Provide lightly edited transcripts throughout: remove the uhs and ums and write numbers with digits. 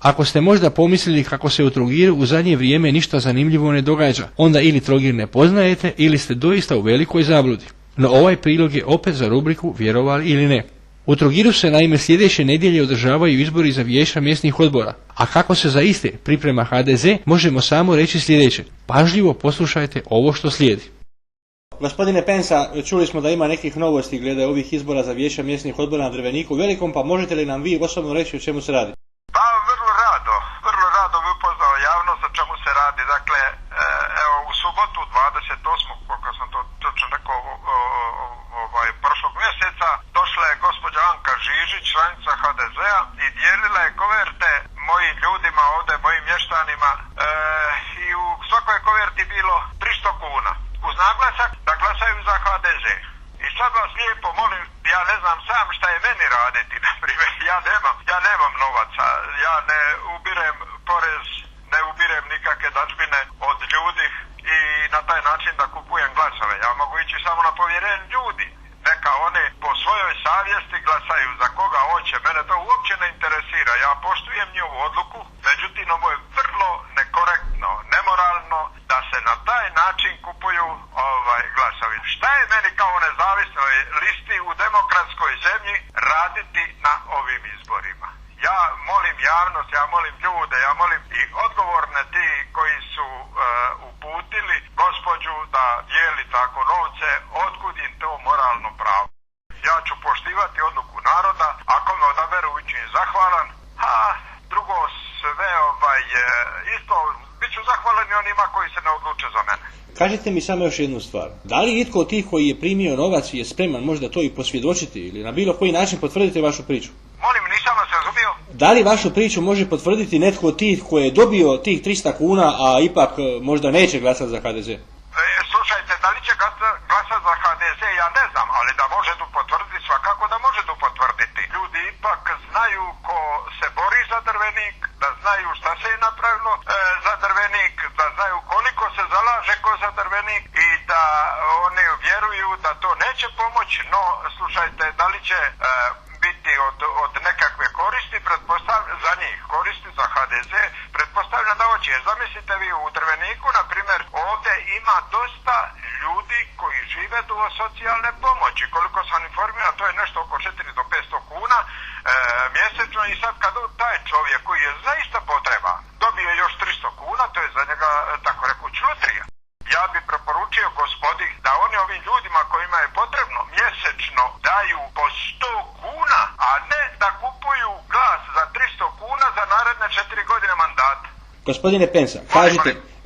Ako ste možda pomislili kako se u Trogiru u zadnje vrijeme ništa zanimljivo ne događa, onda ili Trogir ne poznajete ili ste doista u velikoj zabludi. No ovaj prilog je opet za rubriku vjerovali ili ne. U Trogiru se naime sljedeće nedjelje održavaju izbori za vijeća mjesnih odbora, a kako se za iste priprema HDZ možemo samo reći sljedeće. Pažljivo poslušajte ovo što slijedi. Gospodine Pensa, čuli smo da ima nekih novosti glede ovih izbora za vijeća mjesnih odbora na Drveniku Velikom, pa možete li nam vi osobno reći o čemu se radi? Pa vrlo rado bi upoznao javnost o čemu se radi. Dakle, evo u subotu 28. koliko sam to točno rekao prošlog mjeseca došla je gospođa Anka Žižić, članica HDZ-a, i dijelila je koverte mojim ljudima ovdje, mojim mještanima, i u svakoj koverti bilo 300 kuna uz naglasak da glasaju za HDZ. I sad vas lijepo molim, ja ne znam sam šta je meni raditi, na primjer, ja nemam novaca, ja ne ubirem porez, ne ubirem nikakve dažbine od ljudi i na taj način da kupujem glasove. Ja mogu ići samo na povjerenje ljudi. Neka one po svojoj savjesti glasaju za koga hoće, mene to uopće ne interesira, ja poštujem njihovu odluku, međutim ovo je vrlo nekorektno, nemoralno da se na taj način kupuju glasovi. Šta je meni kao nezavisnoj listi u demokratskoj zemlji raditi na ovim izborima? Ja molim javnost, ja molim ljude, ja molim i odgovorne ti koji su uputili gospođu da dijeli tako novce, otkud im to moralno pravo. Ja ću poštivati odluku naroda, ako me odaberu bit im zahvalan, a drugo sve isto bit ću zahvalan i onima koji se ne odluče za mene. Kažite mi samo još jednu stvar. Da li itko od tih koji je primio novac je spreman možda to i posvjedočiti ili na bilo koji način potvrditi vašu priču? Molim, nisam vas razumio. Da li vašu priču može potvrditi netko od tih koji je dobio tih 300 kuna, a ipak možda neće glasati za HDZ? Slušajte, da li će glasati za HDZ, ja ne znam, ali da može tu potvrditi, svakako da može tu potvrditi. Ljudi ipak znaju ko se bori za Drvenik, da znaju šta se je napravilo za Drvenik, da znaju koliko se zalaže ko za Drvenik i da oni vjeruju da to neće pomoći, no slušajte, da li će biti od nekakve koristi, za njih koristi za HDZ, pretpostavljam da hoće. Zamislite vi u Drveniku, na primjer, ovdje ima dosta ljudi koji žive tu od socijalne pomoći. Koliko sam informiran, to je nešto oko 4 do 500 kuna mjesečno i sad kad taj čovjek koji je zaista potreba dobije još 300 kuna, to je za njega, tako reku, čutrija. Ja bi preporučio gospodi da oni ovim ljudima kojima je potrebno mjesečno daju po 100 kuna, a ne da kupuju glas za 300 kuna za naredne 4 godine mandata. Gospodine Pensa,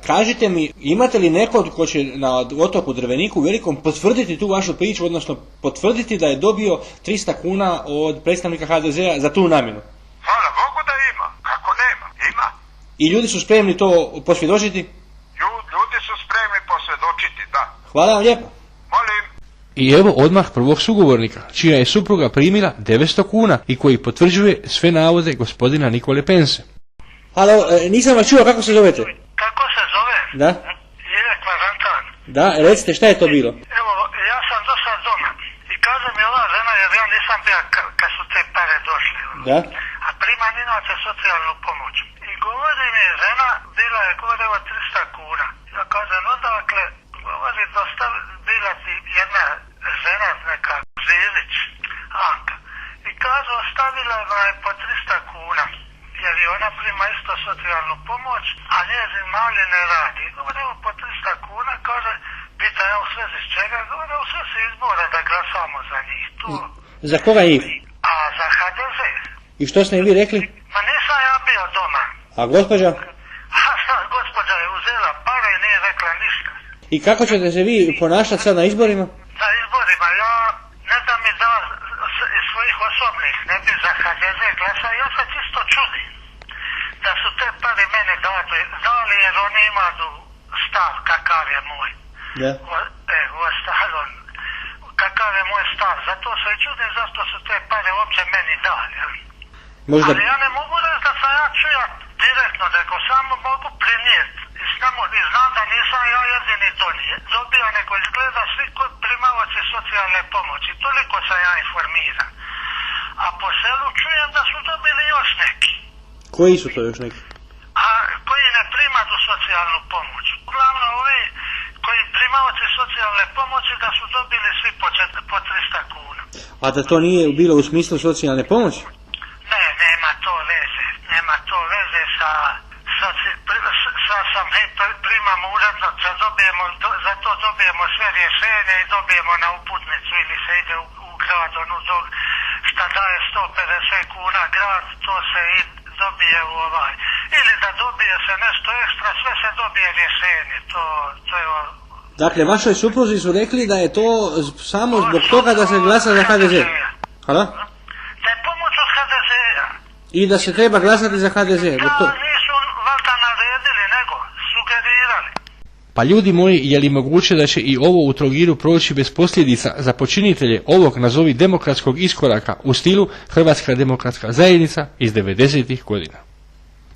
kažite mi, imate li nekog ko će na otoku Drveniku Velikom potvrditi tu vašu priču, odnosno potvrditi da je dobio 300 kuna od predstavnika HDZ-a za tu namjenu? Hvala Bogu da ima, kako nema, ima. I ljudi su spremni to posvjedočiti? Ljudi su spremni posvjedočiti, da. Hvala vam lijepo. Molim. I evo odmah prvog sugovornika, čija je supruga primila 900 kuna i koji potvrđuje sve navode gospodina Nikole Pense. Halo, nisam vas čuo, kako se zovete? Kako se zove? Da. Ide Kvarantan. Da, recite, šta je to bilo? Evo, ja sam došao doma i kaže mi ova žena, jer ja nisam bio kad su te pare došli. Da. A primam inače socijalnu pomoć. I govori mi žena, bila je gore od 300 kuna. Ja kažem, odakle, govori, bila ti jedna žena, neka Žižić, Anka. I kaže, ostavila je po 300 kuna. Jer je ona prima isto socijalnu pomoć, a njezin mali ne radi. Govore, po 300 kuna, kaže, pita ja u svezi s čega, govore, u svezi izbora da glasamo za njih. To. Za koga njih? A za HDZ. I što ste im vi rekli? Ma nisam ja bio doma. A gospođa? A sad, gospođa je uzela pare i nije rekla ništa. I kako ćete se vi ponašati sad na izborima? Na izborima, ja ne da mi da iz svojih osobnih, ne bi za HDZ glasa, ja se čisto čudim da su te pare mene dali jer oni imaju stav kakav je moj. Ja. Kakav je moj stav, zato se čudim zašto su te pare uopće meni dali. Možda... Ali ja ne mogu reći da sam ja čuja direktno, nego samo mogu prinijeti. I znam da nisam ja jedini dobio, nego izgleda svi primavaoci socijalne pomoći. Toliko sam ja informiran. A po selu čujem da su dobili još neki. Koji su to još neki? A koji ne prima tu socijalnu pomoć. Uglavnom ovi koji primaoci socijalne pomoći da su dobili svi po 300 kuna. A da to nije bilo u smislu socijalne pomoći? Ne, nema to veze sa primamo uredno, za to dobijemo sve rješenje i dobijemo na uputnicu ili se ide u grad, šta daje 150 kuna grad, to se i dobije u ili da dobije se nešto ekstra, sve se dobije rješenje, to je Dakle, vašoj supruzi su rekli da je to samo zbog toga da se glasa za HDZ. Hvala? Da je pomoć od HDZ-a. I da se treba glasati za HDZ. Nisu valjda naredili, nego sugerirali. Pa ljudi moji, je li moguće da će i ovo u Trogiru proći bez posljedica za počinitelje ovog nazovi demokratskog iskoraka u stilu Hrvatska demokratska zajednica iz 90-ih godina?